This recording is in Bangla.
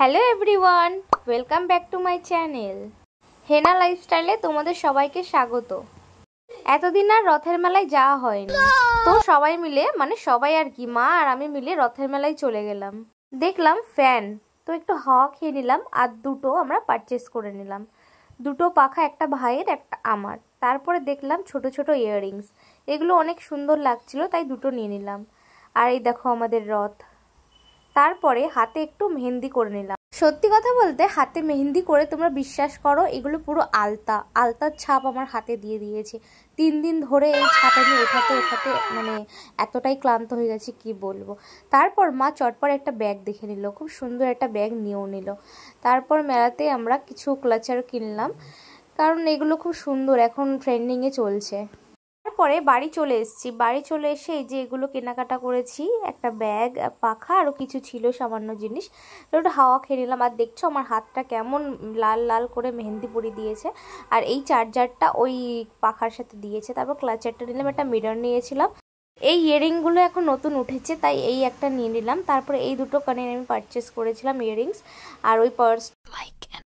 Hello everyone, welcome back to my channel Hena লাইফস্টাইলে তোমাদের সবাইকে স্বাগত। এতদিন আর রথের মেলায় যাওয়া হয়নি, তো সবাই মিলে সবাই আর কি মা আর আমি মিলে রথের মেলায় চলে গেলাম। দেখলাম ফ্যান, তো একটু হাওয়া খেয়ে নিলাম আর দুটো আমরা পারচেস করে নিলাম, দুটো পাখা, একটা ভাইয়ের একটা আমার। তারপরে দেখলাম ছোট ছোট ইয়াররিংস, এগুলো অনেক সুন্দর লাগছিল তাই দুটো নিয়ে নিলাম। আর এই দেখো আমাদের রথ। তারপরে হাতে একটু মেহেন্দি করে নিলাম। সত্যি কথা বলতে হাতে মেহেন্দি করে তোমরা বিশ্বাস করো এগুলো পুরো আলতার ছাপ আমার হাতে দিয়ে দিয়েছে। 3 দিন ধরে এই ছাপ আমি ওঠাতে ওঠাতে এতটাই ক্লান্ত হয়ে গেছি কি বলবো। তারপর মা চটপট একটা ব্যাগ দেখে নিল, খুব সুন্দর একটা ব্যাগ নিয়েও নিল। তারপর মেলাতে আমরা কিছু ক্লাচার কিনলাম, কারণ এগুলো খুব সুন্দর, এখন ট্রেন্ডিংয়ে চলছে। তারপরে বাড়ি চলে এসেছি, বাড়ি চলে এসে এই যে এগুলো কেনাকাটা করেছি, একটা ব্যাগ, পাখা, আরও কিছু ছিল সামান্য জিনিস। একটু হাওয়া খেয়ে নিলাম। আর দেখছো আমার হাতটা কেমন লাল লাল করে মেহেন্দি পরিয়ে দিয়েছে। আর এই চার্জারটা ওই পাখার সাথে দিয়েছে। তারপর ক্লাচারটা নিলাম, একটা মিরর নিয়েছিলাম। এই ইয়ারিংগুলো এখন নতুন উঠেছে তাই এই একটা নিয়ে নিলাম। তারপরে এই দুটো কানের আমি পারচেস করেছিলাম ইয়ারিংস, আর ওই পার্স।